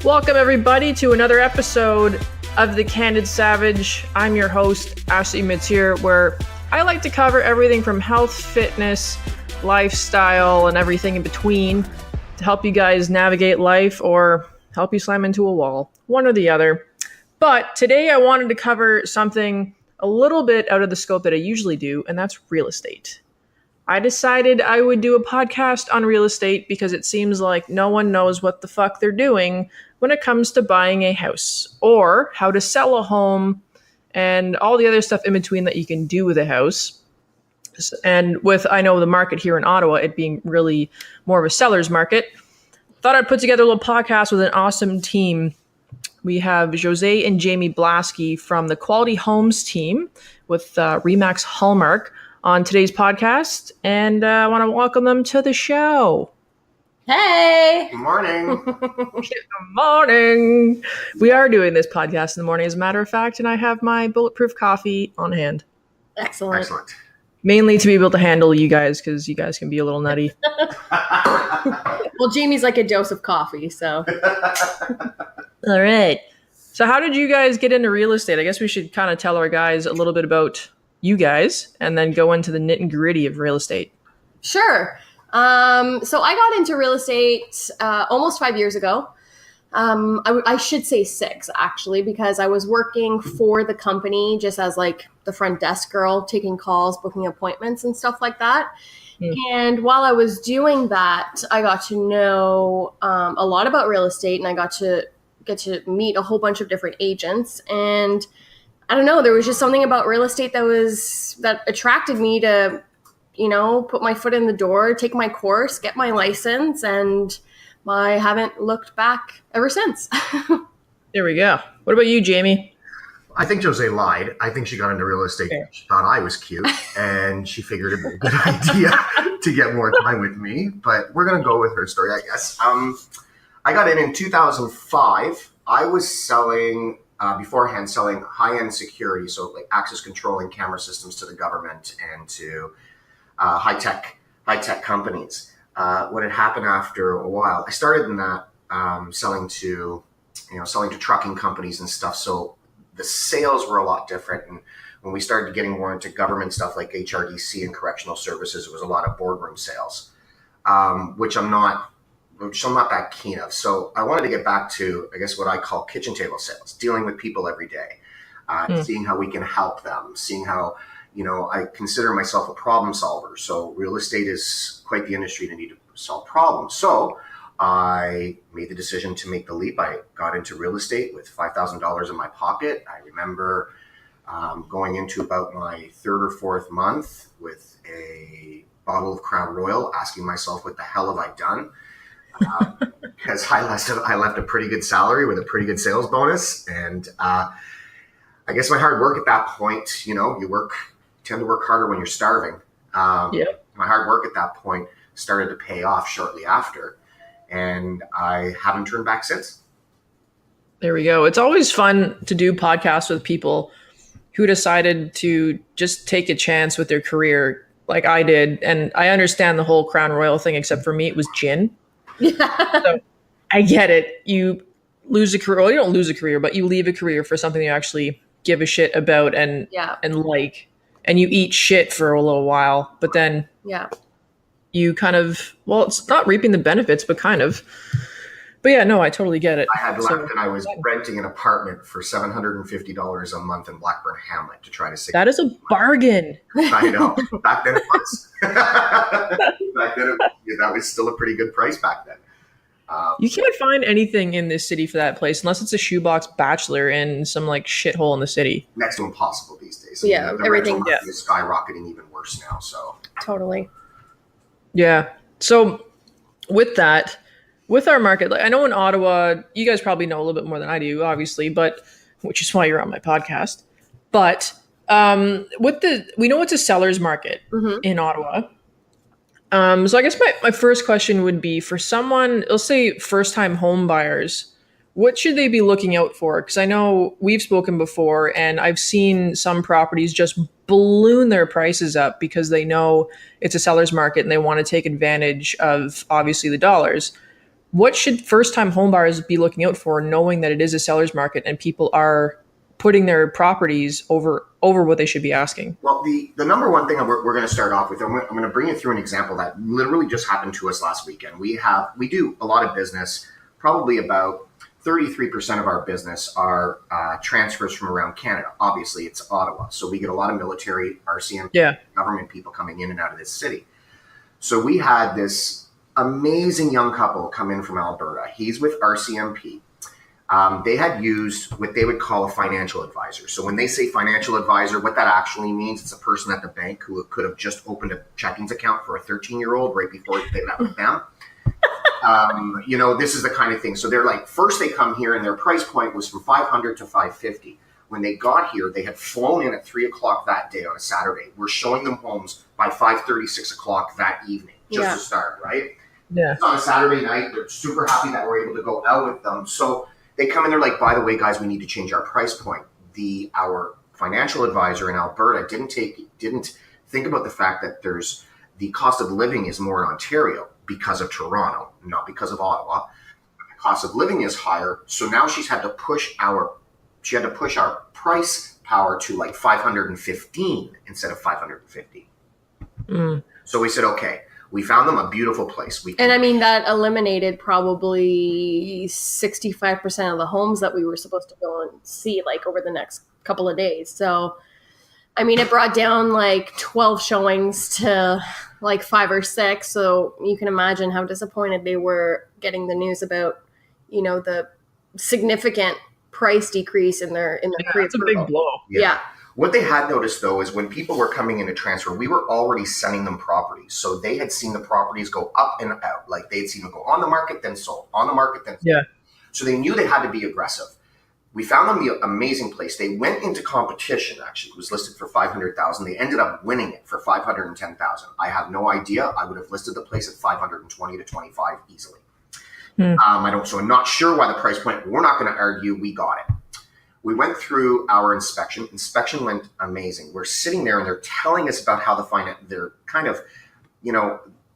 Welcome, everybody, to another episode of The Candid Savage. I'm your host, Ashley Matier, where I like to cover everything from health, fitness, lifestyle, and everything in between to help you guys navigate life or help you slam into a wall, one or the other. But today I wanted to cover something a little bit out of the scope that I usually do, and that's real estate. I decided I would do a podcast on real estate because it seems like no one knows what the fuck they're doing when it comes to buying a house or how to sell a home and all the other stuff in between that you can do with a house. And with, I know, the market here in Ottawa, it being really more of a seller's market, thought I'd put together a little podcast with an awesome team. We have Josee and Josee Blaskie from the Quality Homes team with Remax Hallmark on today's podcast, and I want to welcome them to the show. Hey! Good morning. Good morning. We are doing this podcast in the morning, as a matter of fact, and I have my bulletproof coffee on hand. Excellent. Mainly to be able to handle you guys, because you guys can be a little nutty. Well, Jamie's like a dose of coffee, so. All right. So how did you guys get into real estate? I guess we should kind of tell our guys a little bit about you guys and then go into the nit and gritty of real estate. Sure. So I got into real estate almost 5 years ago. I should say 6, actually, because I was working for the company just as like the front desk girl, taking calls, booking appointments and stuff like that. And while I was doing that, I got to know a lot about real estate, and I got to get to meet a whole bunch of different agents. And I don't know, there was just something about real estate that attracted me to, put my foot in the door, take my course, get my license, and I haven't looked back ever since. There we go. What about you, Jamie? I think Josee lied. I think she got into real estate. Okay. She thought I was cute, and she figured it'd be a good idea to get more time with me. But we're going to go with her story, I guess. I got in 2005. I was selling high-end security, so like access control and camera systems to the government and to high-tech companies. What had happened after a while, I started in that selling to trucking companies and stuff. So the sales were a lot different. And when we started getting more into government stuff like HRDC and correctional services, it was a lot of boardroom sales, which I'm not that keen of. So I wanted to get back to, I guess, what I call kitchen table sales, dealing with people every day, seeing how we can help them, seeing how, I consider myself a problem solver. So real estate is quite the industry to need to solve problems. So I made the decision to make the leap. I got into real estate with $5,000 in my pocket. I remember going into about my 3rd or 4th month with a bottle of Crown Royal, asking myself, what the hell have I done? Because I left a pretty good salary with a pretty good sales bonus. And I guess my hard work at that point, you tend to work harder when you're starving. My hard work at that point started to pay off shortly after. And I haven't turned back since. There we go. It's always fun to do podcasts with people who decided to just take a chance with their career like I did. And I understand the whole Crown Royal thing, except for me, it was gin. So I get it. You lose a career. Well, you don't lose a career, but you leave a career for something you actually give a shit about and like, and you eat shit for a little while, but then you kind of, well, it's not reaping the benefits, but kind of. But yeah, no, I totally get it. I had left and I was renting an apartment for $750 a month in Blackburn Hamlet to try to save. That is a bargain. I know. Back then it was. That was still a pretty good price back then. You can't find anything in this city for that place unless it's a shoebox bachelor in some like shithole in the city. Next to impossible these days. Everything is skyrocketing even worse now. So totally. Yeah. So with that, with our market, like I know in Ottawa, you guys probably know a little bit more than I do, obviously, but which is why you're on my podcast. But we know it's a seller's market in Ottawa. So I guess my first question would be for someone, let's say first-time home buyers, what should they be looking out for? Because I know we've spoken before and I've seen some properties just balloon their prices up because they know it's a seller's market and they want to take advantage of obviously the dollars. What should first-time homebuyers be looking out for, knowing that it is a seller's market and people are putting their properties over what they should be asking? Well, the number one thing we're going to start off with, I'm going to bring you through an example that literally just happened to us last weekend. We do a lot of business. Probably about 33% of our business are transfers from around Canada. Obviously, it's Ottawa, so we get a lot of military, RCMP, government people coming in and out of this city. So we had this amazing young couple come in from Alberta. He's with RCMP. They had used what they would call a financial advisor. So when they say financial advisor, what that actually means, it's a person at the bank who could have just opened a checkings account for a 13-year-old right before they met with them. This is the kind of thing. So they're like, first they come here and their price point was from $500 to $550. When they got here, they had flown in at 3:00 that day on a Saturday. We're showing them homes by 5:30, 6:00 that evening, just to start, right? Yeah. It's on a Saturday night. They're super happy that we're able to go out with them. So they come in, they're like, by the way, guys, we need to change our price point. Our financial advisor in Alberta didn't think about the fact that the cost of living is more in Ontario because of Toronto, not because of Ottawa. The cost of living is higher. So now she had to push our price power to like 515 instead of 550. So we said, okay, we found them a beautiful place. That eliminated probably 65% of the homes that we were supposed to go and see like over the next couple of days. So, it brought down like 12 showings to like 5 or 6. So you can imagine how disappointed they were getting the news about, the significant price decrease in their pre-approval. That's a big blow. Yeah. What they had noticed, though, is when people were coming in to transfer, we were already sending them properties. So they had seen the properties go up and out. Like they'd seen them go on the market, then sold, on the market, then sold. Yeah. So they knew they had to be aggressive. We found them the amazing place. They went into competition, actually. It was listed for $500,000. They ended up winning it for $510,000. I have no idea. I would have listed the place at $520 to $25 easily. So I'm not sure why the price point, we're not going to argue, we got it. We went through our inspection. Inspection went amazing. We're sitting there and they're telling us about how their kind of,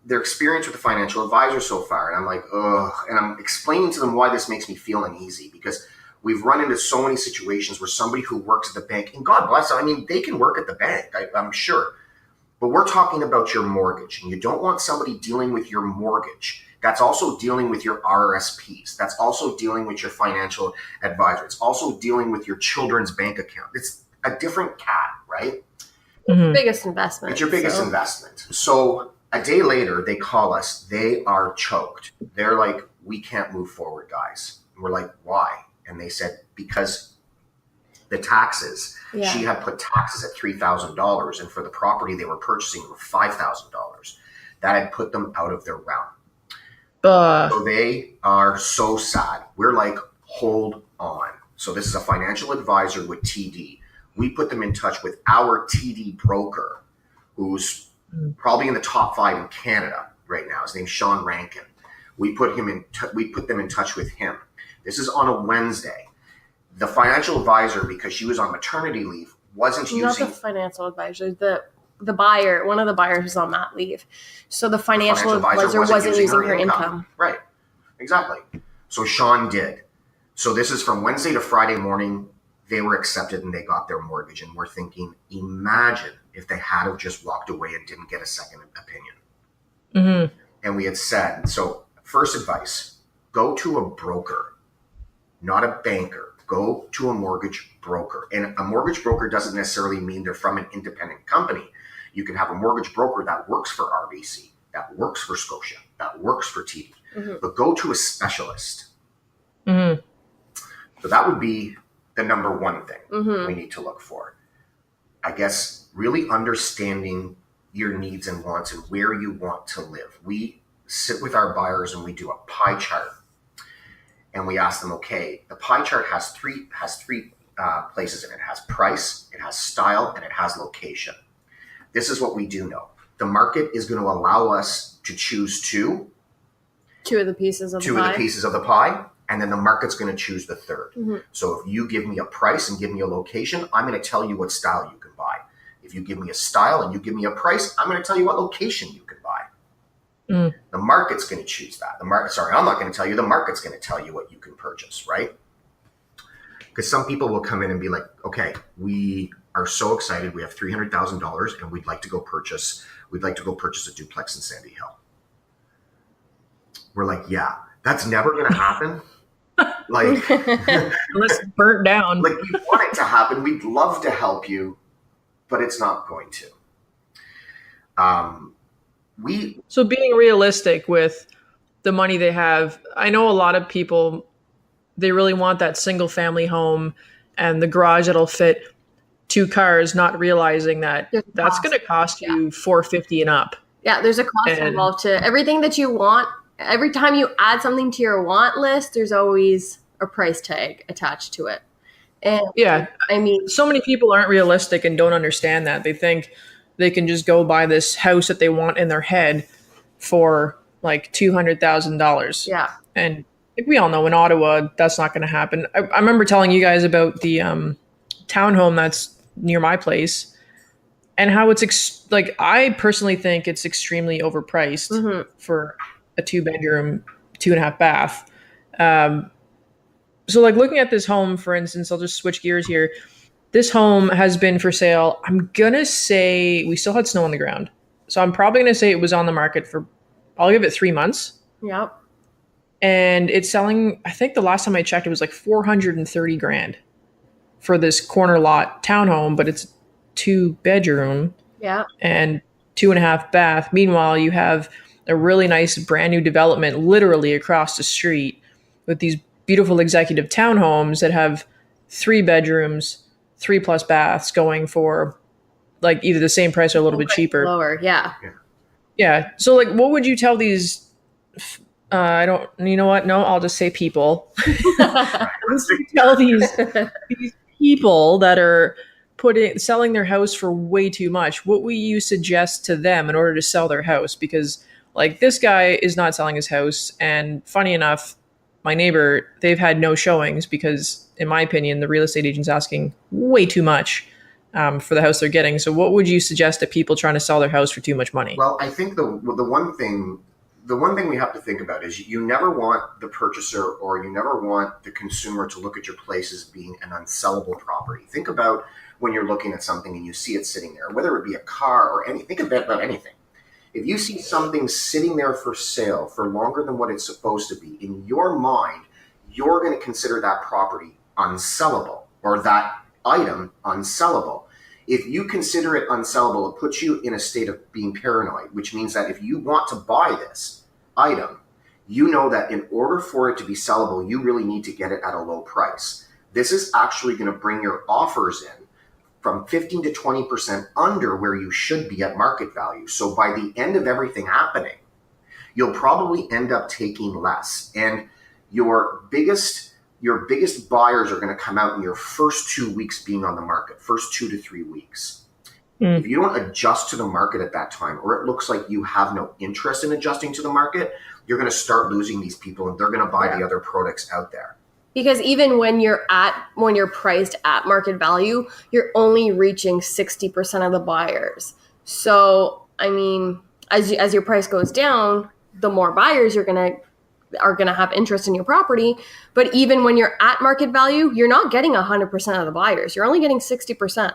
their experience with the financial advisor so far. And I'm like, ugh. And I'm explaining to them why this makes me feel uneasy, because we've run into so many situations where somebody who works at the bank, and God bless them, they can work at the bank, I'm sure. But we're talking about your mortgage, and you don't want somebody dealing with your mortgage. That's also dealing with your RRSPs. That's also dealing with your financial advisor. It's also dealing with your children's bank account. It's a different cat, right? It's your biggest investment. It's your biggest investment. So a day later, they call us. They are choked. They're like, we can't move forward, guys. And we're like, why? And they said, because the taxes, she had put taxes at $3,000, and for the property they were purchasing were $5,000. That had put them out of their realm. So they are so sad. We're like, hold on. So this is a financial advisor with TD. We put them in touch with our TD broker, who's probably in the top 5 in Canada right now. His name's Sean Rankin. We put them in touch with him. This is on a Wednesday. The financial advisor, because she was on maternity leave, wasn't using... Not the financial advisor, the buyer, one of the buyers was on mat leave. So the financial advisor wasn't using her income. Right. Exactly. So Sean did. So this is from Wednesday to Friday morning. They were accepted and they got their mortgage. And we're thinking, imagine if they had have just walked away and didn't get a second opinion. And we had said, so first advice, go to a broker, not a banker. Go to a mortgage broker. And a mortgage broker doesn't necessarily mean they're from an independent company. You can have a mortgage broker that works for RBC, that works for Scotia, that works for TD. But go to a specialist. So that would be the number one thing we need to look for. I guess really understanding your needs and wants and where you want to live. We sit with our buyers and we do a pie chart. And we ask them, okay, the pie chart has three places in it. It has price, it has style, and it has location. This is what we do know. The market is going to allow us to choose two of the pieces of the pie, and then the market's going to choose the third. So if you give me a price and give me a location, I'm going to tell you what style you can buy. If you give me a style and you give me a price, I'm going to tell you what location you can buy. Mm. The market's going to choose that. I'm not going to tell you. The market's going to tell you what you can purchase, right? Because some people will come in and be like, okay, we are so excited. We have $300,000 and we'd like to go purchase a duplex in Sandy Hill. We're like, yeah, that's never going to happen. Like, Unless it's burnt down. like we want it to happen. We'd love to help you, but it's not going to. So being realistic with the money they have, I know a lot of people, they really want that single family home and the garage that'll fit 2 cars, not realizing that that's going to cost you $450 and up. Yeah, there's a cost involved to everything that you want. Every time you add something to your want list, there's always a price tag attached to it. And yeah, I mean, so many people aren't realistic and don't understand that. They think they can just go buy this house that they want in their head for like $200,000. yeah. And like we all know in Ottawa, that's not going to happen. I remember telling you guys about the townhome that's near my place and how it's like, I personally think it's extremely overpriced for a 2-bedroom, 2.5 bath. So like looking at this home, for instance, I'll just switch gears here. This home has been for sale. I'm going to say we still had snow on the ground. So I'm probably going to say it was on the market for, I'll give it 3 months. Yep. And it's selling, I think the last time I checked, it was like $430,000 for this corner lot townhome, but it's 2-bedroom and 2.5 bath. Meanwhile, you have a really nice brand new development literally across the street with these beautiful executive townhomes that have 3 bedrooms, 3+ baths going for like either the same price or a little bit cheaper. Lower, yeah. Yeah. So like what would you tell these I don't, you know what? No, I'll just say people. Tell these people that are selling their house for way too much. What would you suggest to them in order to sell their house? Because like this guy is not selling his house, and funny enough, my neighbor, they've had no showings because, in my opinion, the real estate agent's asking way too much for the house they're getting. So, what would you suggest to people trying to sell their house for too much money? Well, I think the one thing we have to think about is you never want the purchaser or you never want the consumer to look at your place as being an unsellable property. Think about when you're looking at something and you see it sitting there, whether it be a car or anything. Think about anything. If you see something sitting there for sale for longer than what it's supposed to be, in your mind, you're going to consider that property unsellable or that item unsellable. If you consider it unsellable, it puts you in a state of being paranoid, which means that if you want to buy this item, you know that in order for it to be sellable, you really need to get it at a low price. This is actually going to bring your offers in from 15 to 20% under where you should be at market value. So by the end of everything happening, you'll probably end up taking less. And your biggest buyers are going to come out in your first 2 weeks being on the market, first 2 to 3 weeks. If you don't adjust to the market at that time, or it looks like you have no interest in adjusting to the market, you're going to start losing these people and they're going to buy the other products out there. Because even when you're priced at market value, you're only reaching 60% of the buyers. So, I mean, as your price goes down, the more buyers are going to have interest in your property. But even when you're at market value, you're not getting 100% of the buyers. You're only getting 60%.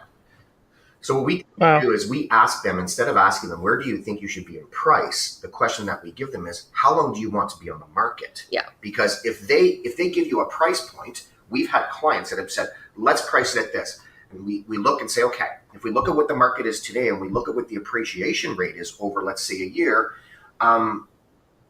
So what we do is we ask them, instead of asking them, where do you think you should be in price? The question that we give them is, how long do you want to be on the market? Yeah. Because if they give you a price point, we've had clients that have said, let's price it at this. And we look and say, okay, if we look at what the market is today and we look at what the appreciation rate is over, let's say, a year,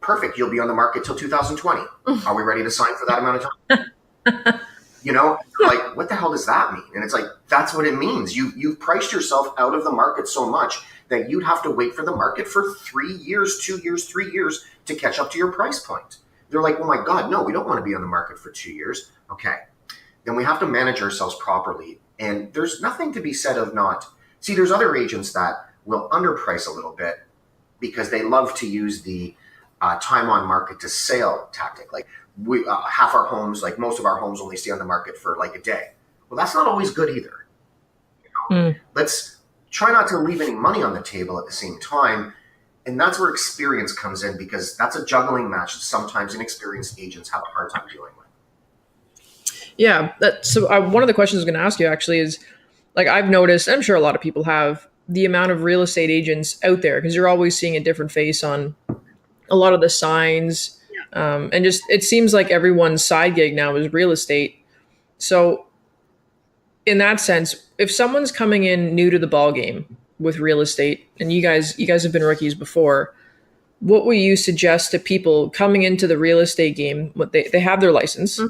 perfect. You'll be on the market till 2020. Are we ready to sign for that amount of time? You know, like, what the hell does that mean? And it's like, that's what it means. You've priced yourself out of the market so much that you'd have to wait for the market for 3 years, 2 years, 3 years to catch up to your price point. They're like, oh my God, no, we don't want to be on the market for 2 years. Okay. Then we have to manage ourselves properly. And there's nothing to be said of there's other agents that will underprice a little bit because they love to use the time on market to sale tactic. Like, we half our homes, like most of our homes, only stay on the market for like a day. Well, that's not always good either. You know? Let's try not to leave any money on the table at the same time. And that's where experience comes in, because that's a juggling match that sometimes inexperienced agents have a hard time dealing with. Yeah. One of the questions I was going to ask you actually is, like, I've noticed, I'm sure a lot of people have, the amount of real estate agents out there, because you're always seeing a different face on a lot of the signs. And just, it seems like everyone's side gig now is real estate. So in that sense, if someone's coming in new to the ball game with real estate, and you guys have been rookies before, what would you suggest to people coming into the real estate game? What they have their license.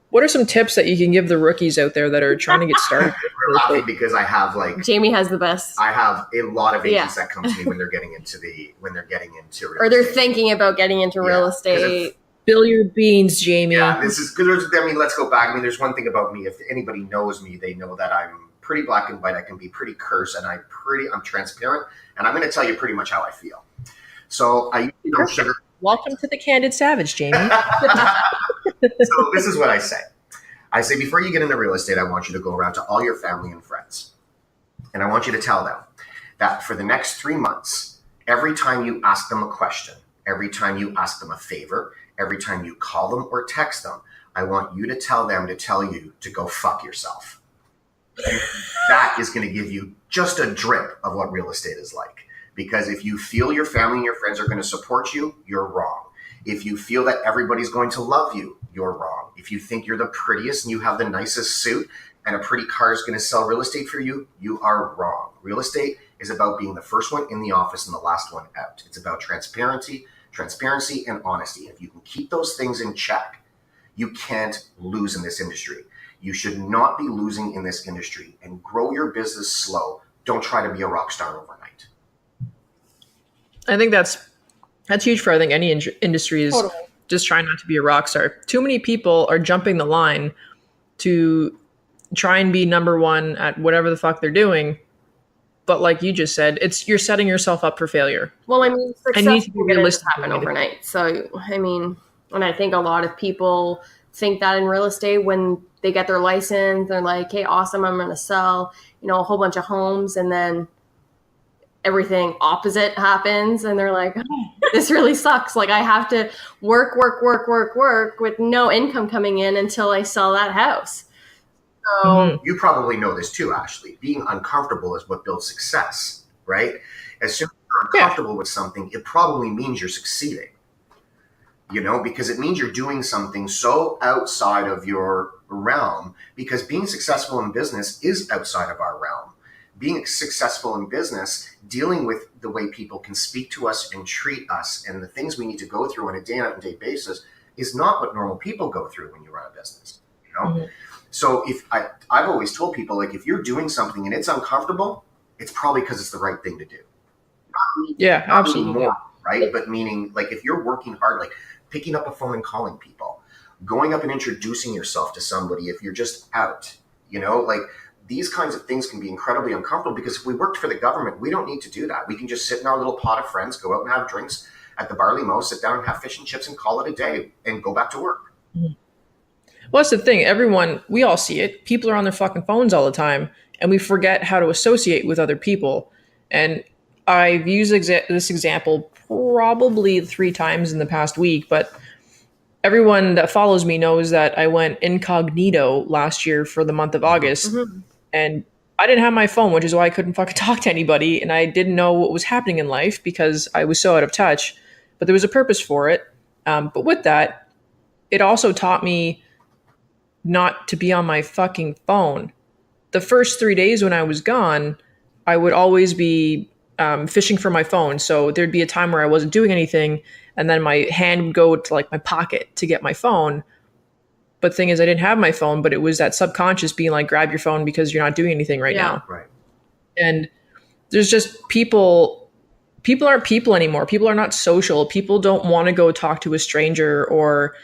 What are some tips that you can give the rookies out there that are trying to get started? We're laughing because I have Jamie has the best. I have a lot of agents that come to me when they're getting into real or they're estate. thinking about getting into real estate. Spill your beans, Jamie. Yeah, this is good. I mean, let's go back. I mean, there's one thing about me. If anybody knows me, they know that I'm pretty black and white. I can be pretty curse, and I'm transparent, and I'm going to tell you pretty much how I feel. So I don't sugar. Welcome to the Candid Savage, Jamie. So this is what I say. I say, before you get into real estate, I want you to go around to all your family and friends. And I want you to tell them that for the next 3 months, every time you ask them a question, every time you ask them a favor, every time you call them or text them, I want you to tell them to tell you to go fuck yourself. And that is going to give you just a drip of what real estate is like. Because if you feel your family and your friends are going to support you, you're wrong. If you feel that everybody's going to love you, you're wrong. If you think you're the prettiest and you have the nicest suit and a pretty car is going to sell real estate for you, you are wrong. Real estate is about being the first one in the office and the last one out. It's about transparency, and honesty. If you can keep those things in check, you can't lose in this industry. You should not be losing in this industry, and grow your business slow. Don't try to be a rock star overnight. I think that's huge for, I think, any industry is just trying not to be a rock star. Too many people are jumping the line to try and be number one at whatever the fuck they're doing. But like you just said, you're setting yourself up for failure. Well, I mean, success doesn't happen overnight. So, I mean, and I think a lot of people think that in real estate, when they get their license, they're like, hey, awesome, I'm going to sell, a whole bunch of homes. And then everything opposite happens. And they're like, oh, this really sucks. Like, I have to work with no income coming in until I sell that house. So, you probably know this too, Ashley. Being uncomfortable is what builds success, right? As soon as you're uncomfortable with something, it probably means you're succeeding. Because it means you're doing something so outside of your realm, because being successful in business is outside of our realm. Being successful in business, dealing with the way people can speak to us and treat us and the things we need to go through on a day out and day basis is not what normal people go through when you run a business, So I've always told people, like, if you're doing something and it's uncomfortable, it's probably because it's the right thing to do. Yeah, absolutely. More, right? But meaning, like, if you're working hard, like picking up a phone and calling people, going up and introducing yourself to somebody, if you're just out, like these kinds of things can be incredibly uncomfortable, because if we worked for the government, we don't need to do that. We can just sit in our little pot of friends, go out and have drinks at the Barley Mow, sit down and have fish and chips and call it a day and go back to work. Well, that's the thing. We all see it. People are on their fucking phones all the time, and we forget how to associate with other people. And I've used this example probably 3 times in the past week, but everyone that follows me knows that I went incognito last year for the month of August, and I didn't have my phone, which is why I couldn't fucking talk to anybody, and I didn't know what was happening in life because I was so out of touch. But there was a purpose for it. But with that, it also taught me not to be on my fucking phone. The first 3 days when I was gone, I would always be fishing for my phone. So there'd be a time where I wasn't doing anything, and then my hand would go to like my pocket to get my phone. But the thing is, I didn't have my phone, but it was that subconscious being like, grab your phone because you're not doing anything right now. Right. And there's just people aren't people anymore. People are not social. People don't want to go talk to a stranger or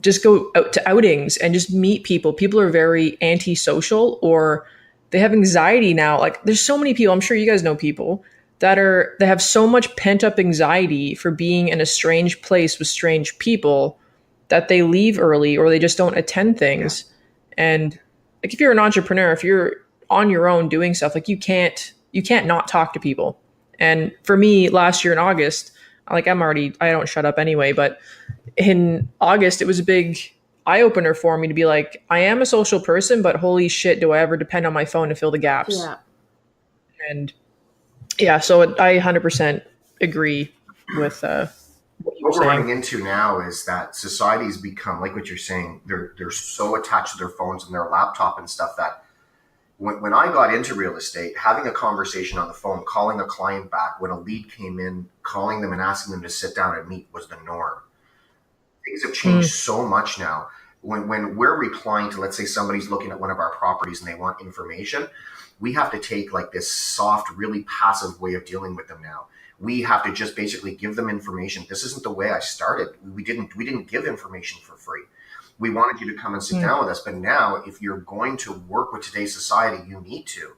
just go out to outings and just meet people. People are very antisocial, or they have anxiety now. Like, there's so many people, I'm sure you guys know people that have so much pent up anxiety for being in a strange place with strange people that they leave early or they just don't attend things. Yeah. And like, if you're an entrepreneur, if you're on your own doing stuff, like you can't not talk to people. And for me, last year in August, like I don't shut up anyway, but in August, it was a big eye opener for me to be like, I am a social person, but holy shit, do I ever depend on my phone to fill the gaps? Yeah. And yeah, so I 100% agree with what you were What we're saying. running into now is that society's become, like what you're saying, they're so attached to their phones and their laptop and stuff that when I got into real estate, having a conversation on the phone, calling a client back when a lead came in, calling them and asking them to sit down and meet was the norm. Things have changed so much now. When we're replying to, let's say somebody's looking at one of our properties and they want information, we have to take like this soft, really passive way of dealing with them now. We have to just basically give them information. This isn't the way I started. We didn't give information for free. We wanted you to come and sit down with us. But now, if you're going to work with today's society, you need to.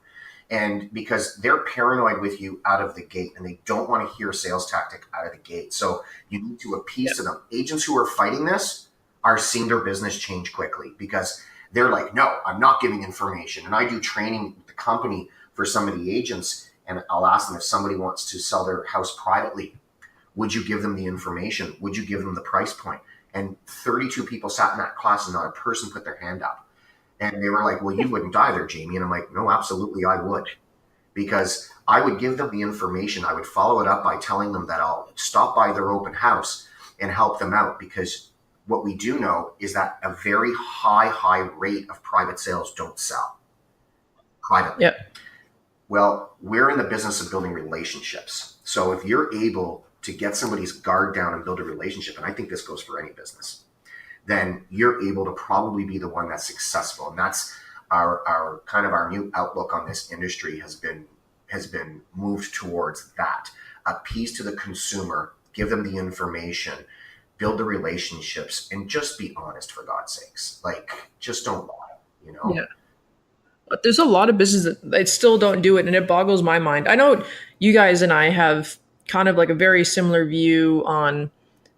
And because they're paranoid with you out of the gate and they don't want to hear a sales tactic out of the gate. So you need to appease to them. Agents who are fighting this are seeing their business change quickly because they're like, no, I'm not giving information. And I do training with the company for some of the agents, and I'll ask them if somebody wants to sell their house privately, would you give them the information? Would you give them the price point? And 32 people sat in that class and not a person put their hand up. And they were like, well, you wouldn't either, Jamie. And I'm like, no, absolutely I would. Because I would give them the information. I would follow it up by telling them that I'll stop by their open house and help them out. Because what we do know is that a very high rate of private sales don't sell privately. Yep. Well, we're in the business of building relationships. So if you're able to get somebody's guard down and build a relationship, and I think this goes for any business, then you're able to probably be the one that's successful. And that's our kind of our new outlook on this industry has been moved towards that. Appease to the consumer, give them the information, build the relationships, and just be honest, for God's sakes. Like, just don't lie, you know? Yeah. But there's a lot of businesses that still don't do it, and it boggles my mind. I know you guys and I have kind of like a very similar view on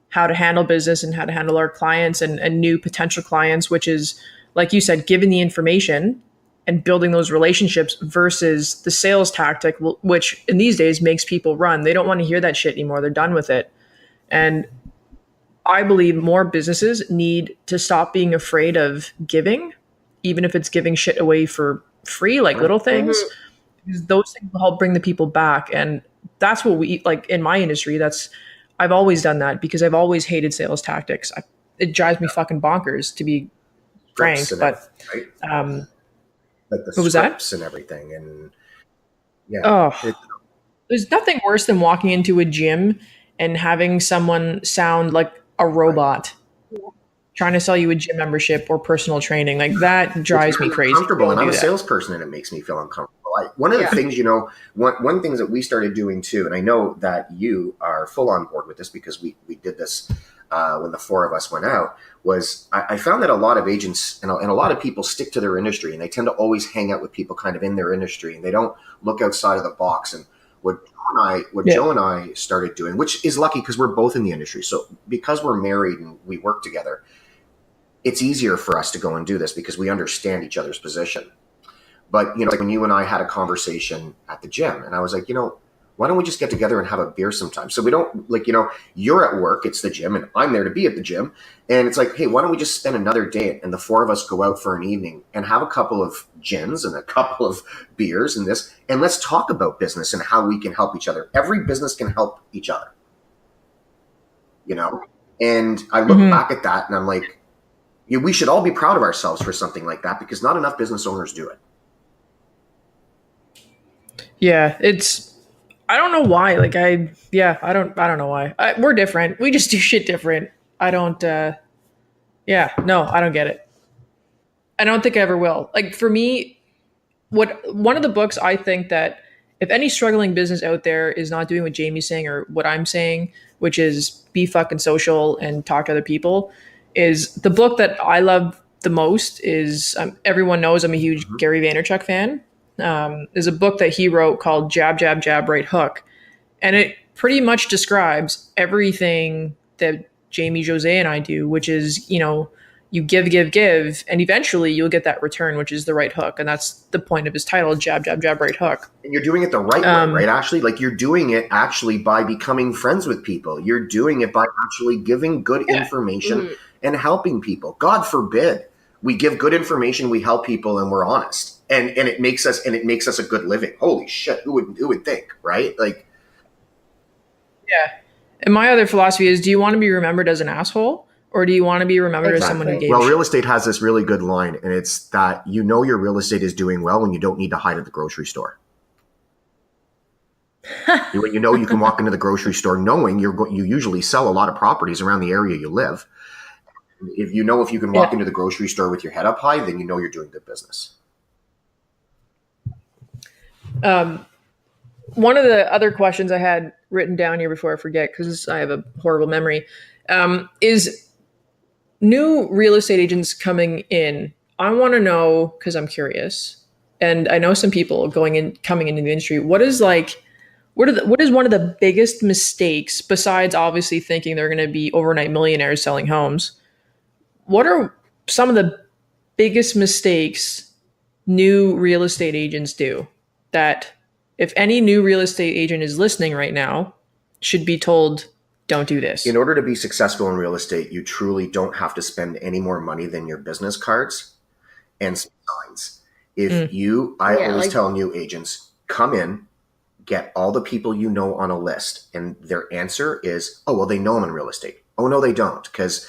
how to handle business and how to handle our clients and new potential clients, which is, like you said, giving the information and building those relationships versus the sales tactic, which in these days makes people run. They don't want to hear that shit anymore. They're done with it. And I believe more businesses need to stop being afraid of giving, even if it's giving shit away for free, like little things. Because those things will help bring the people back. And that's what we, like in my industry, I've always done that because I've always hated sales tactics. It drives me fucking bonkers, to be frank. But like the what was that? scripts and everything, and there's nothing worse than walking into a gym and having someone sound like a robot trying to sell you a gym membership or personal training. Like, that drives me crazy. Uncomfortable, and I'm a salesperson, and it makes me feel uncomfortable. One of the things, one things that we started doing too, and I know that you are full on board with this because we did this when the four of us went out, was I found that a lot of agents and a lot of people stick to their industry, and they tend to always hang out with people kind of in their industry, and they don't look outside of the box. And what Joe and I started doing, which is lucky because we're both in the industry. So because we're married and we work together, it's easier for us to go and do this because we understand each other's position. But, like when you and I had a conversation at the gym, and I was like, why don't we just get together and have a beer sometime? So we don't, you're at work, it's the gym, and I'm there to be at the gym. And it's like, hey, why don't we just spend another day and the four of us go out for an evening and have a couple of gins and a couple of beers and this, and let's talk about business and how we can help each other. Every business can help each other, And I look back at that and I'm like, we should all be proud of ourselves for something like that because not enough business owners do it. Yeah, I don't know why. I don't know why. We're different. We just do shit different. I don't get it. I don't think I ever will. Like, for me, one of the books I think that if any struggling business out there is not doing what Jamie's saying or what I'm saying, which is be fucking social and talk to other people, is the book that I love the most is, everyone knows I'm a huge Gary Vaynerchuk fan. There's a book that he wrote called Jab, Jab, Jab, Right Hook. And it pretty much describes everything that Jamie, Josee, and I do, which is, you give, and eventually you'll get that return, which is the right hook. And that's the point of his title, jab, jab, jab, right hook. And you're doing it the right way, right, Ashley? Like, you're doing it actually by becoming friends with people. You're doing it by actually giving good information and helping people. God forbid we give good information, we help people, and we're honest. And it makes us a good living. Holy shit, who would think, right? Like, yeah. And my other philosophy is, do you want to be remembered as an asshole? Or do you want to be remembered as someone who gave Well, real estate has this really good line, and it's that your real estate is doing well when you don't need to hide at the grocery store. You can walk into the grocery store knowing you usually sell a lot of properties around the area you live. If you can walk into the grocery store with your head up high, then you're doing good business. One of the other questions I had written down here before I forget, because I have a horrible memory, is new real estate agents coming in. I want to know, because I'm curious, and I know some people coming into the industry. What is one of the biggest mistakes, besides obviously thinking they're going to be overnight millionaires selling homes? What are some of the biggest mistakes new real estate agents do that, if any new real estate agent is listening right now, should be told, don't do this? In order to be successful in real estate, you truly don't have to spend any more money than your business cards and some signs. I always tell new agents, come in, get all the people you know on a list. And their answer is, oh, well, they know I'm in real estate. Oh, no, they don't. Because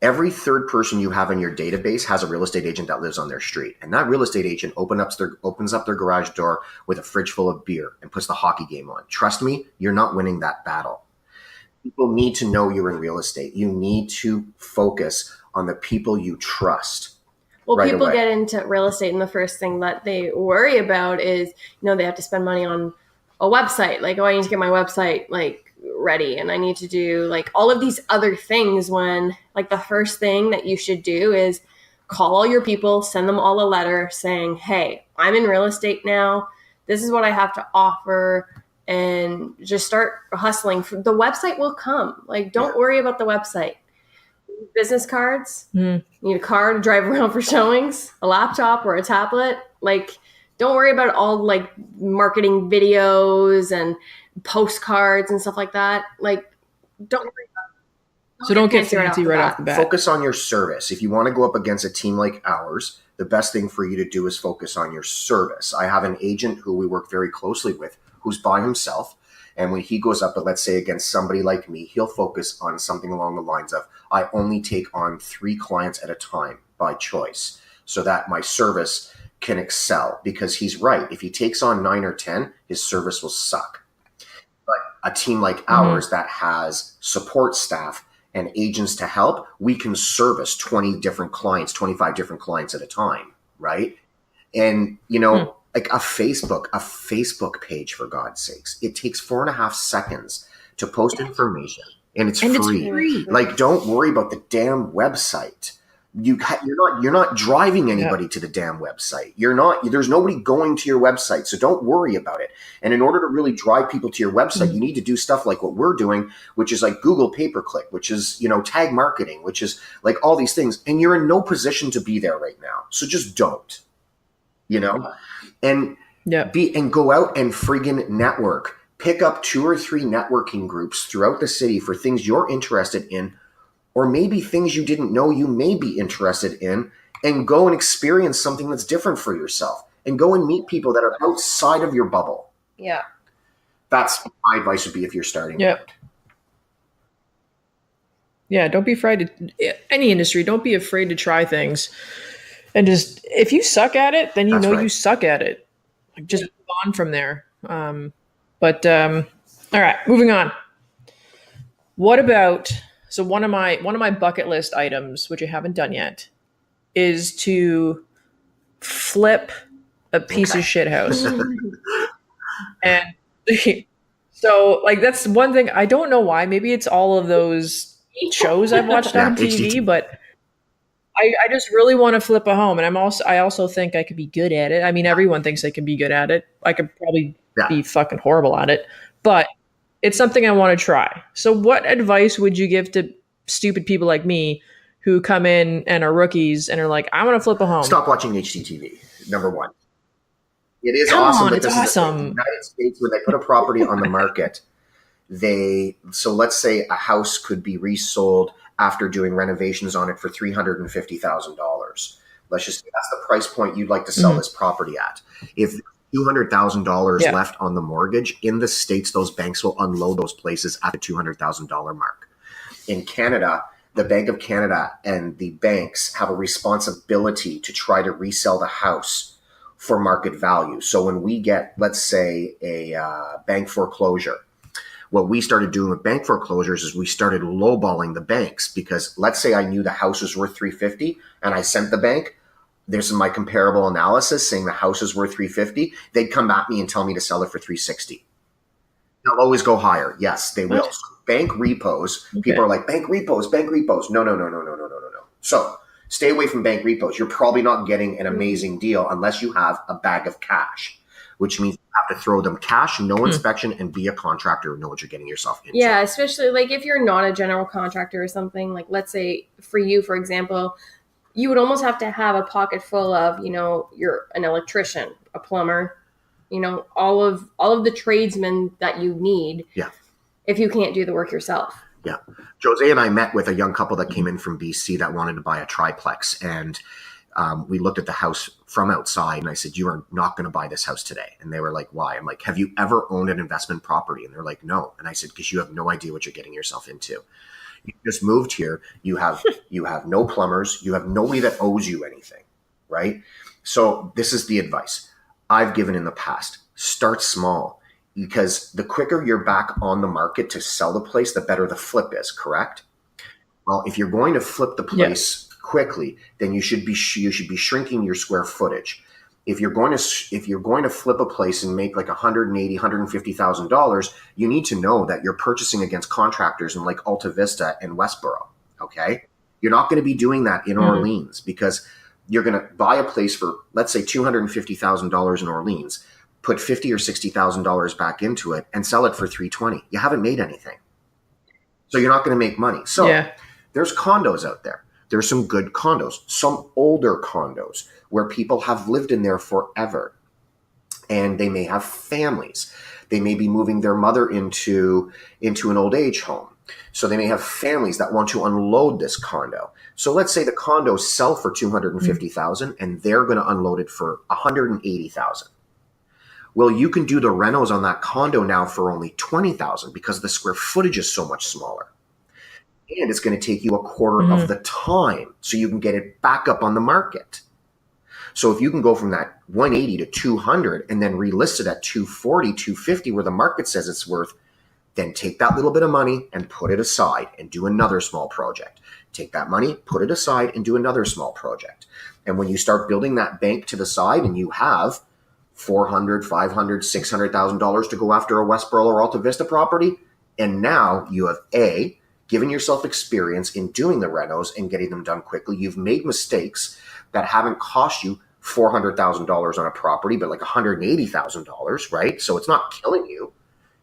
every third person you have in your database has a real estate agent that lives on their street. And that real estate agent opens up their garage door with a fridge full of beer and puts the hockey game on. Trust me, you're not winning that battle. People need to know you're in real estate. You need to focus on the people you trust. Well, right people away. Get into real estate, and the first thing that they worry about is, they have to spend money on a website. Like, oh, I need to get my website ready, and I need to do all of these other things, when the first thing that you should do is call all your people, send them all a letter saying, hey, I'm in real estate now. This is what I have to offer. And just start hustling. The website will come. Don't worry about the website. Business cards. You need a car to drive around for showings, a laptop or a tablet. Don't worry about all marketing videos and postcards and stuff like that. Don't worry about it. So don't get fancy right off the bat. Focus on your service. If you want to go up against a team like ours, the best thing for you to do is focus on your service. I have an agent who we work very closely with, who's by himself. And when he goes up, let's say against somebody like me, he'll focus on something along the lines of, I only take on 3 clients at a time by choice, so that my service can excel. Because he's right. If he takes on 9 or 10, his service will suck. But a team like ours that has support staff and agents to help, we can service 20 different clients, 25 different clients at a time, right? And, a Facebook page, for God's sakes. It takes 4.5 seconds to post information, and it's free. Don't worry about the damn website. You're not driving anybody to the damn website. There's nobody going to your website, so don't worry about it. And in order to really drive people to your website, you need to do stuff like what we're doing, which is Google pay-per-click, which is, tag marketing, which is all these things. And you're in no position to be there right now. So just don't. And go out and friggin' network. Pick up 2 or 3 networking groups throughout the city for things you're interested in, or maybe things you didn't know you may be interested in, and go and experience something that's different for yourself, and go and meet people that are outside of your bubble. Yeah. That's my advice would be if you're starting. Yeah. Yeah. Don't be afraid any industry, don't be afraid to try things. And just, if you suck at it, then you suck at it. Just move on from there. All right, moving on. What about, so one of my bucket list items, which I haven't done yet, is to flip a piece of shit house. And so that's one thing. I don't know why. Maybe it's all of those shows I've watched on TV, but I just really want to flip a home, and I also think I could be good at it. I mean, everyone thinks they can be good at it. I could probably be fucking horrible at it, but it's something I want to try. So what advice would you give to stupid people like me who come in and are rookies and are like, I want to flip a home. Stop watching HGTV, number one. It is Come awesome. on, But it's this is the thing. awesome. In the United States, when they put a property on the market, so let's say a house could be resold after doing renovations on it for $350,000. Let's just say that's the price point you'd like to sell this property at. If $200,000 left on the mortgage in the States, those banks will unload those places at the $200,000 mark. In Canada, the Bank of Canada and the banks have a responsibility to try to resell the house for market value. So when we get, let's say, a bank foreclosure, what we started doing with bank foreclosures is we started lowballing the banks, because let's say I knew the house was worth $350 and I sent the bank, there's my comparable analysis saying the house is worth $350. They'd come at me and tell me to sell it for $360. They'll always go higher. Yes, they will. So bank repos, people are like, bank repos. No. So stay away from bank repos. You're probably not getting an amazing deal unless you have a bag of cash, which means you have to throw them cash, no inspection, and be a contractor and know what you're getting yourself into. Yeah, especially like if you're not a general contractor or something, like let's say for you, for example, you would almost have to have a pocket full of, you're an electrician, a plumber, all of the tradesmen that you need. Yeah. If you can't do the work yourself. Yeah. Josee and I met with a young couple that came in from BC that wanted to buy a triplex. And we looked at the house from outside and I said, you are not going to buy this house today. And they were like, why? I'm like, have you ever owned an investment property? And they're like, no. And I said, because you have no idea what you're getting yourself into. You just moved here. You have no plumbers. You have nobody that owes you anything, right? So this is the advice I've given in the past. Start small, because the quicker you're back on the market to sell the place, the better the flip is, correct? Well, if you're going to flip the place quickly, then you should be shrinking your square footage. If you're going to flip a place and make like $180,000, $150,000, you need to know that you're purchasing against contractors in like Alta Vista and Westboro. Okay, you're not going to be doing that in Orleans, because you're going to buy a place for, let's say, $250,000 in Orleans, put $50,000 or $60,000 back into it, and sell it for $320,000. You haven't made anything, so you're not going to make money. So there's condos out there. There's some good condos, some older condos where people have lived in there forever, and they may have families. They may be moving their mother into an old age home. So they may have families that want to unload this condo. So let's say the condos sell for $250,000 and they're going to unload it for $180,000. Well, you can do the renos on that condo now for only $20,000 because the square footage is so much smaller. And it's going to take you a quarter of the time so you can get it back up on the market. So if you can go from that 180 to 200 and then relist it at 240, 250 where the market says it's worth, then take that little bit of money and put it aside and do another small project. Take that money, put it aside and do another small project. And when you start building that bank to the side and you have $400,000, $500,000, $600,000 to go after a Westboro or Alta Vista property, and now you have given yourself experience in doing the renos and getting them done quickly. You've made mistakes that haven't cost you $400,000 on a property, but like $180,000, right? So it's not killing you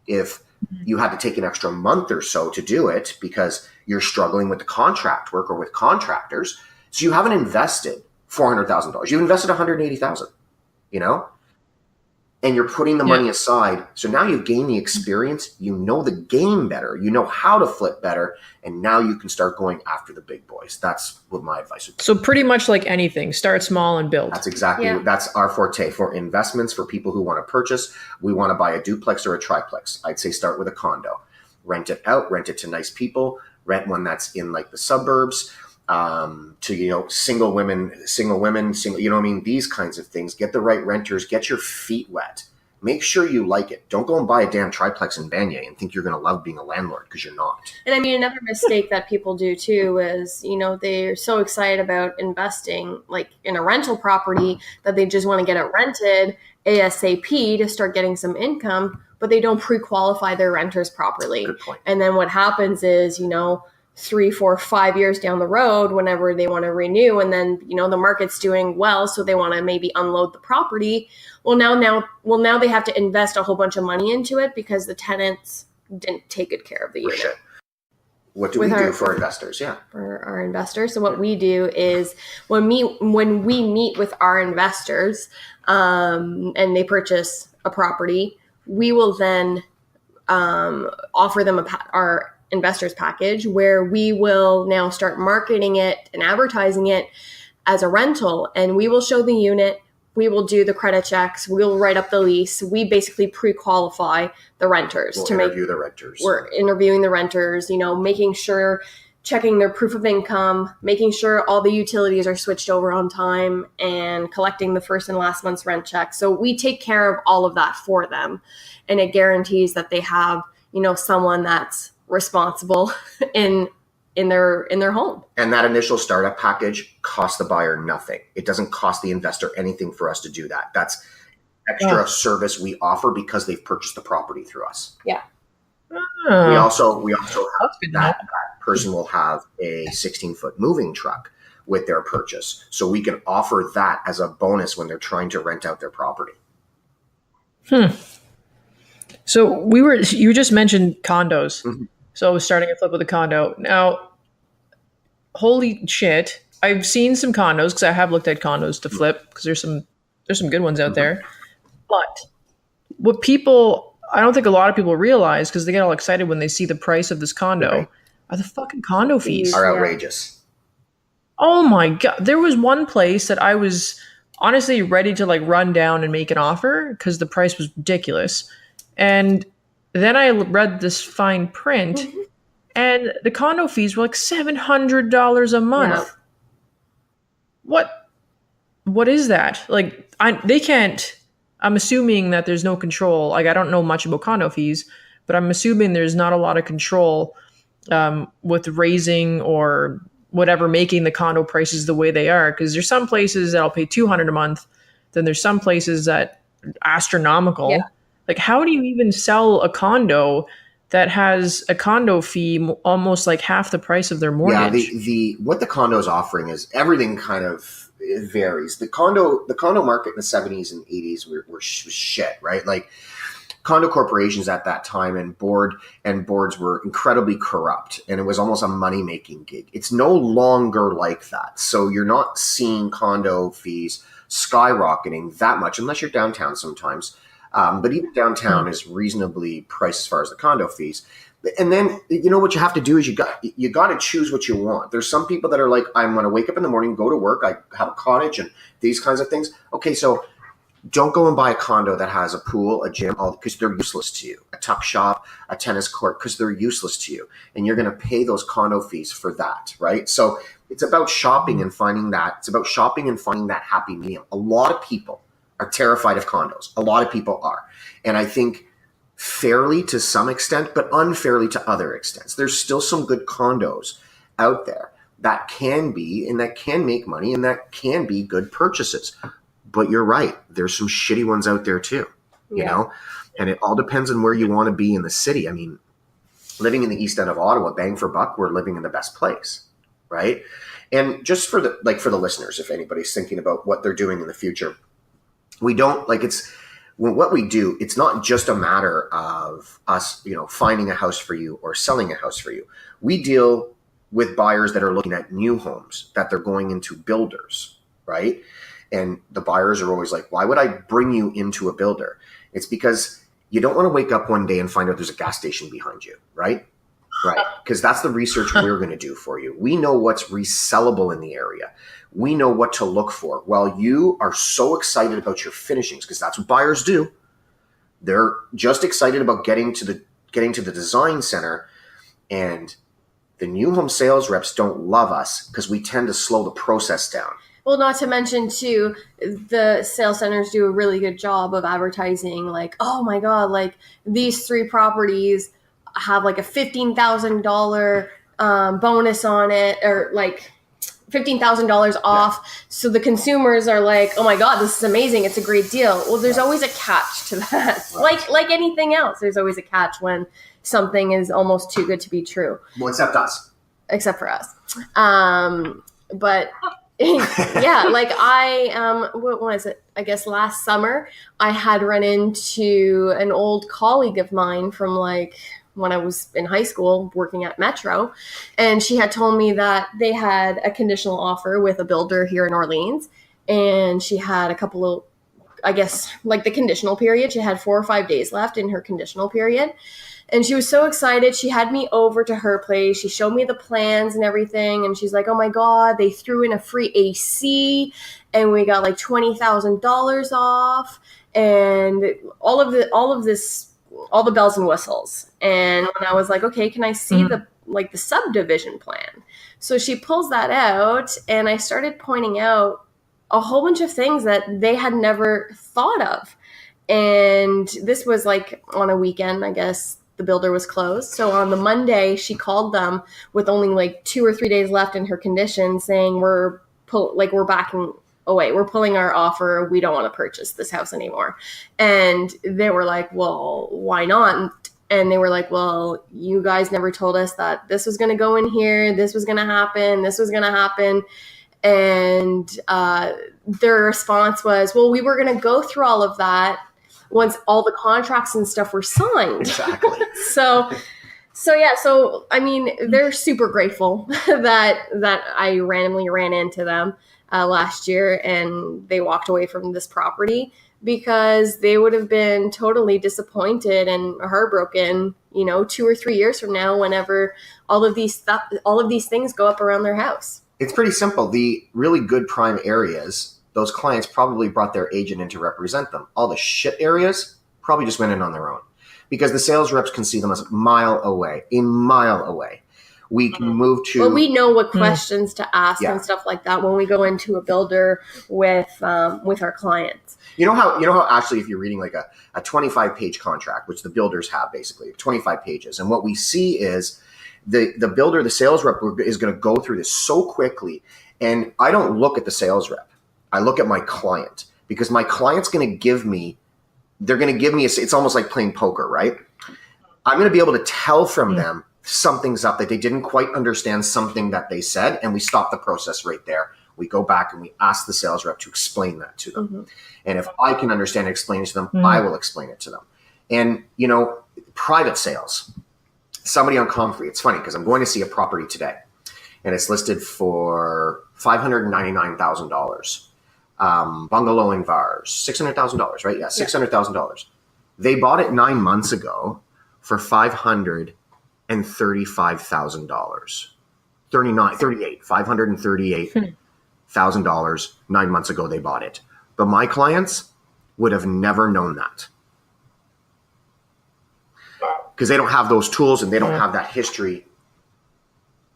if you had to take an extra month or so to do it because you're struggling with the contract work or with contractors. So you haven't invested $400,000. You've invested $180,000, and you're putting the money aside. So now you've gained the experience. You know the game better. You know how to flip better. And now you can start going after the big boys. That's what my advice would be. So pretty much like anything, start small and build. That's exactly, that's our forte for investments. For people who want to purchase, we want to buy a duplex or a triplex. I'd say start with a condo. Rent it out, rent it to nice people, rent one that's in like the suburbs, to, single women, these kinds of things. Get the right renters, get your feet wet. Make sure you like it. Don't go and buy a damn triplex in Banyay and think you're going to love being a landlord, because you're not. And I mean, another mistake that people do too is, they're so excited about investing like in a rental property that they just want to get it rented ASAP to start getting some income, but they don't pre-qualify their renters properly. Good point. And then what happens is, 3, 4, 5 years down the road, whenever they want to renew, and then the market's doing well, so they want to maybe unload the property. Well, now they have to invest a whole bunch of money into it because the tenants didn't take good care of the unit. Shit. What do we do for investors? Yeah. For our investors. So what we do is when we meet with our investors and they purchase a property, we will then offer them our investors package where we will now start marketing it and advertising it as a rental, and we will show the unit. We will do the credit checks. We'll write up the lease. We basically pre-qualify the renters interview the renters. We're interviewing the renters, making sure, checking their proof of income, making sure all the utilities are switched over on time, and collecting the first and last month's rent check. So we take care of all of that for them, and it guarantees that they have, someone that's responsible in their home. And that initial startup package costs the buyer nothing. It doesn't cost the investor anything for us to do that. That's extra service we offer because they've purchased the property through us. Yeah. We also have that person will have a 16-foot moving truck with their purchase. So we can offer that as a bonus when they're trying to rent out their property. So you just mentioned condos. Mm-hmm. So I was starting a flip with a condo. Now, holy shit, I've seen some condos because I have looked at condos to flip because there's some good ones out there. But I don't think a lot of people realize, because they get all excited when they see the price of this condo, are the fucking condo fees. Are outrageous. Oh my God. There was one place that I was honestly ready to run down and make an offer because the price was ridiculous. And then I read this fine print, and the condo fees were $700 a month. Yeah. What is that? They can't. I'm assuming that there's no control. I don't know much about condo fees, but I'm assuming there's not a lot of control with raising or whatever, making the condo prices the way they are. Because there's some places that I'll pay $200 a month. Then there's some places that are astronomical. Yeah. How do you even sell a condo that has a condo fee almost half the price of their mortgage? Yeah, what the condo is offering is everything kind of varies. The condo market in the 70s and 80s were shit, right? Condo corporations at that time and boards were incredibly corrupt, and it was almost a money-making gig. It's no longer like that. So you're not seeing condo fees skyrocketing that much unless you're downtown sometimes. But even downtown is reasonably priced as far as the condo fees. And then, what you have to do is you got to choose what you want. There's some people that are I'm going to wake up in the morning, go to work, I have a cottage and these kinds of things. Okay, so don't go and buy a condo that has a pool, a gym, because they're useless to you. A tuck shop, a tennis court, because they're useless to you. And you're going to pay those condo fees for that, right? So it's about shopping and finding that. It's about shopping and finding that happy medium. A lot of people are terrified of condos. A lot of people are. And I think fairly to some extent, but unfairly to other extents. There's still some good condos out there that can make money and that can be good purchases. But you're right. There's some shitty ones out there too, you know, and it all depends on where you want to be in the city. I mean, living in the east end of Ottawa, bang for buck, we're living in the best place. Right. And just for the listeners, if anybody's thinking about what they're doing in the future, we don't what we do. It's not just a matter of us, finding a house for you or selling a house for you. We deal with buyers that are looking at new homes that they're going into builders, right? And the buyers are always like, why would I bring you into a builder? It's because you don't want to wake up one day and find out there's a gas station behind you, right? Right. Because that's the research we're going to do for you. We know what's resellable in the area. We know what to look for. While you are so excited about your finishings, because that's what buyers do. They're just excited about getting to the design center, and the new home sales reps don't love us because we tend to slow the process down. Well, not to mention too, the sales centers do a really good job of advertising oh my God, these 3 properties have a $15,000 bonus on it, or $15,000 off. Yeah. So the consumers are oh my God, this is amazing. It's a great deal. Well, there's always a catch to that. Right. Like anything else, there's always a catch when something is almost too good to be true. Well, except us. Except for us. But yeah, what was it? I guess last summer I had run into an old colleague of mine from when I was in high school working at Metro. And she had told me that they had a conditional offer with a builder here in Orleans. And she had a couple of, I guess, like the conditional period. She had 4 or 5 days left in her conditional period. And she was so excited. She had me over to her place. She showed me the plans and everything. And she's like, oh my God, they threw in a free AC and we got like $20,000 off and all of this, all the bells and whistles. And when I was like, okay, can I see the subdivision plan? So she pulls that out and I started pointing out a whole bunch of things that they had never thought of. And this was like on a weekend, I guess. The builder was closed. So on the Monday, she called them with only like 2 or 3 days left in her condition saying, we're backing away. We're pulling our offer. We don't want to purchase this house anymore. And they were like, well, why not? And they were like, well, you guys never told us that this was going to go in here. This was going to happen. This was going to happen. And their response was, well, we were going to go through all of that once all the contracts and stuff were signed. Exactly. So I mean, they're super grateful that I randomly ran into them last year and they walked away from this property, because they would have been totally disappointed and heartbroken, 2 or 3 years from now, whenever all of these things go up around their house. It's pretty simple. The really good prime areas, those clients probably brought their agent in to represent them. All the shit areas probably just went in on their own, because the sales reps can see them as a mile away. We can move to... Well, we know what questions to ask and stuff like that when we go into a builder with our clients. You know how actually, if you're reading like a 25-page contract, which the builders have basically 25 pages, and what we see is the builder, the sales rep is going to go through this so quickly, and I don't look at the sales rep. I look at my client, because my client's going to give me, it's almost like playing poker, right? I'm going to be able to tell from them something's up, that they didn't quite understand something that they said, and we stop the process right there. We go back and we ask the sales rep to explain that to them. Mm-hmm. And if I can understand and explain it to them, I will explain it to them. And, private sales, somebody on Comfrey, it's funny because I'm going to see a property today and it's listed for $599,000. Bungalow in Vars, $600,000, right? Yeah, $600,000. They bought it 9 months ago for $538,000. $538,000 9 months ago they bought it. But my clients would have never known that, because they don't have those tools and they don't have that history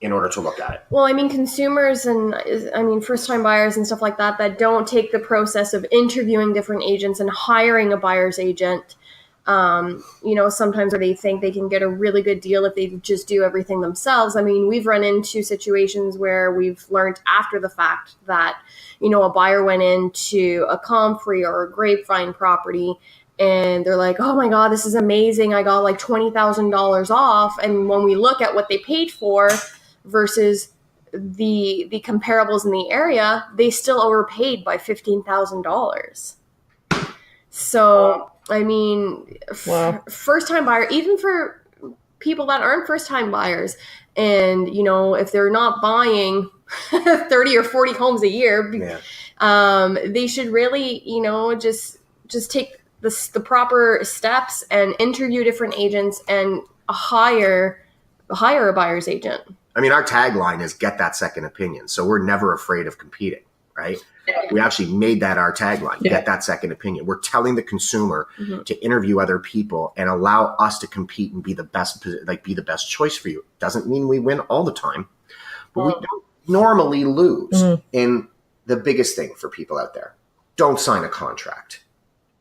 in order to look at it. Well, I mean, consumers and first-time buyers and stuff like that don't take the process of interviewing different agents and hiring a buyer's agent. Sometimes where they think they can get a really good deal if they just do everything themselves. I mean, we've run into situations where we've learned after the fact that, a buyer went into a Comfrey or a Grapevine property and they're like, oh my God, this is amazing. I got like $20,000 off. And when we look at what they paid for versus the comparables in the area, they still overpaid by $15,000. So, I mean, first-time buyer, even for people that aren't first-time buyers, and, if they're not buying 30 or 40 homes a year, they should really, just take the proper steps and interview different agents and hire a buyer's agent. I mean, our tagline is "Get that second opinion," so we're never afraid of competing, right? We actually made that our tagline, get that second opinion. We're telling the consumer to interview other people and allow us to compete and be the best choice for you. Doesn't mean we win all the time, but we don't normally lose. And the biggest thing for people out there, don't sign a contract.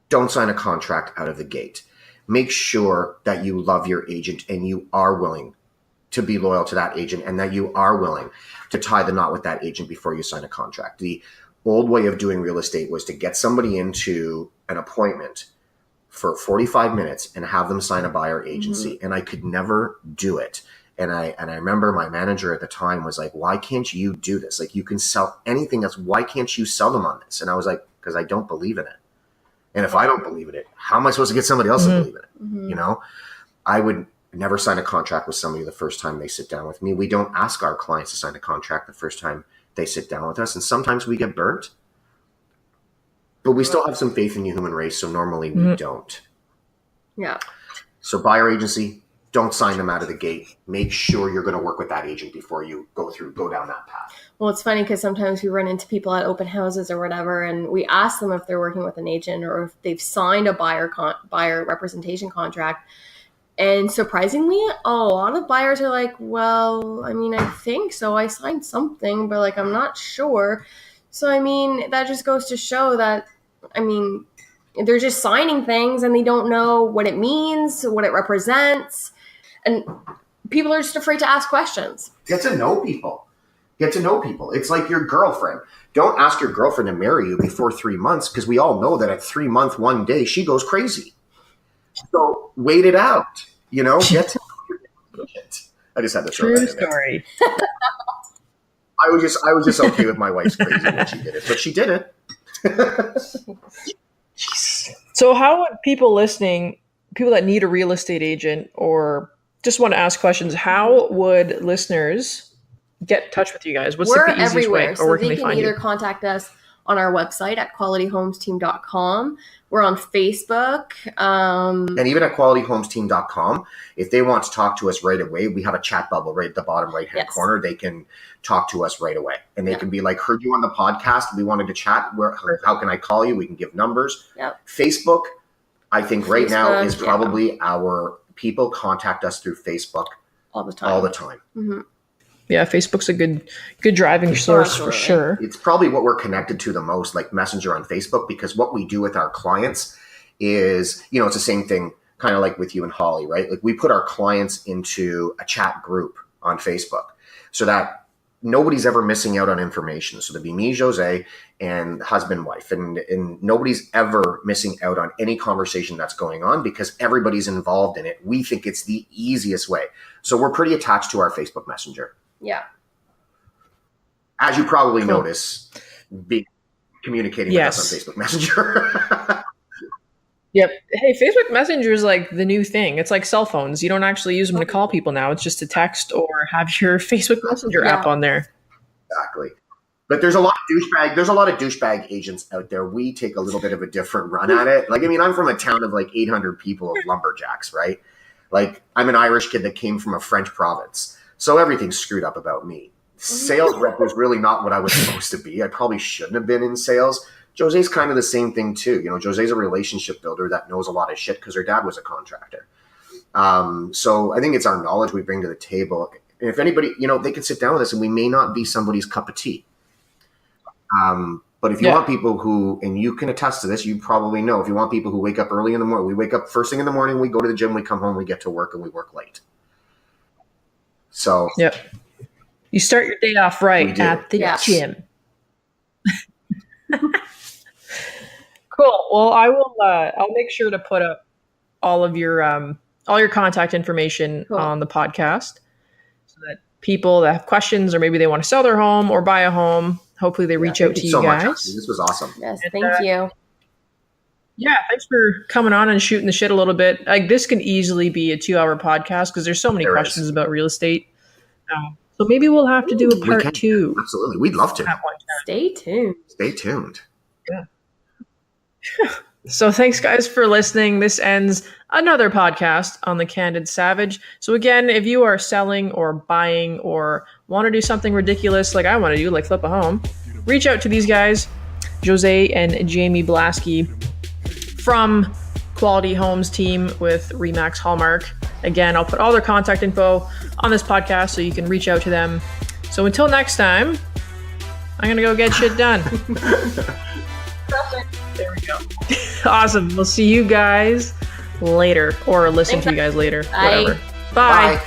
Don't sign a contract out of the gate. Make sure that you love your agent and you are willing to be loyal to that agent and that you are willing to tie the knot with that agent before you sign a contract. The old way of doing real estate was to get somebody into an appointment for 45 minutes and have them sign a buyer agency. And I could never do it. And I remember my manager at the time was like, why can't you do this? Like, you can sell anything else. Why can't you sell them on this? And I was like, because I don't believe in it. And if I don't believe in it, how am I supposed to get somebody else to believe in it? I would never sign a contract with somebody the first time they sit down with me. We don't ask our clients to sign a contract the first time they sit down with us. And sometimes we get burnt, but we still have some faith in the human race. So normally we don't. Yeah. So buyer agency, don't sign them out of the gate. Make sure you're going to work with that agent before you go down that path. Well, it's funny because sometimes we run into people at open houses or whatever, and we ask them if they're working with an agent or if they've signed a buyer representation contract. And surprisingly, a lot of buyers are like, well, I mean, I think so. I signed something, but like, I'm not sure. So, I mean, that just goes to show that, I mean, they're just signing things and they don't know what it means, what it represents. And people are just afraid to ask questions. Get to know people. It's like your girlfriend. Don't ask your girlfriend to marry you before 3 months, because we all know that at 3 months, one day, she goes crazy. So wait it out, get to know it. I just had to throw that in there. True story. I was just okay with my wife's crazy when she did it, but she did it. So how would people listening, people that need a real estate agent or just want to ask questions, how would listeners get in touch with you guys? What's We're the easiest everywhere. way? Or so where can they they can find either you? contact us on our website at qualityhomesteam.com. We're on Facebook. And even at qualityhomesteam.com, if they want to talk to us right away, we have a chat bubble right at the bottom right-hand corner. They can talk to us right away. And they can be like, heard you on the podcast. We wanted to chat. How can I call you? We can give numbers. Yep. Facebook, I think right now is probably our people contact us through Facebook all the time. Mm-hmm. Yeah, Facebook's a good driving source for sure. It's probably what we're connected to the most, like Messenger on Facebook, because what we do with our clients is, it's the same thing kind of like with you and Holly, right? Like we put our clients into a chat group on Facebook so that nobody's ever missing out on information. So there'd be me, Josee, and husband, wife, and nobody's ever missing out on any conversation that's going on because everybody's involved in it. We think it's the easiest way. So we're pretty attached to our Facebook Messenger. Yeah. As you probably notice, communicating with us on Facebook Messenger. Yep. Hey, Facebook Messenger is like the new thing. It's like cell phones. You don't actually use them to call people now. It's just to text or have your Facebook Messenger app on there. Exactly. But there's a lot of douchebag agents out there. We take a little bit of a different run at it. Like, I mean, I'm from a town of like 800 people of lumberjacks, right? Like, I'm an Irish kid that came from a French province. So everything's screwed up about me. Sales rep was really not what I was supposed to be. I probably shouldn't have been in sales. Josee's kind of the same thing too. Josee's a relationship builder that knows a lot of shit because her dad was a contractor. So I think it's our knowledge we bring to the table. And if anybody, they can sit down with us and we may not be somebody's cup of tea. But if you want people who, and you can attest to this, you probably know, if you want people who wake up early in the morning, we wake up first thing in the morning, we go to the gym, we come home, we get to work, and we work late. So you start your day off right at the gym. Cool. Well, I will. I'll make sure to put up all your contact information on the podcast, so that people that have questions or maybe they want to sell their home or buy a home, hopefully they reach out to you guys. This was awesome. Yes, thank you. Yeah, thanks for coming on and shooting the shit a little bit. Like, this could easily be a 2-hour podcast because there's so many questions about real estate. So maybe we'll have to do a part 2. Absolutely. We'd love to. Stay tuned. Yeah. So thanks, guys, for listening. This ends another podcast on the Candid Savage. So again, if you are selling or buying or want to do something ridiculous like I want to do, like flip a home, reach out to these guys, Josee and Jamie Blaskie from Quality Homes team with Remax Hallmark. Again, I'll put all their contact info on this podcast so you can reach out to them. So until next time, I'm going to go get shit done. There we go. Awesome. We'll see you guys later, or listen to you guys later. Whatever. Bye.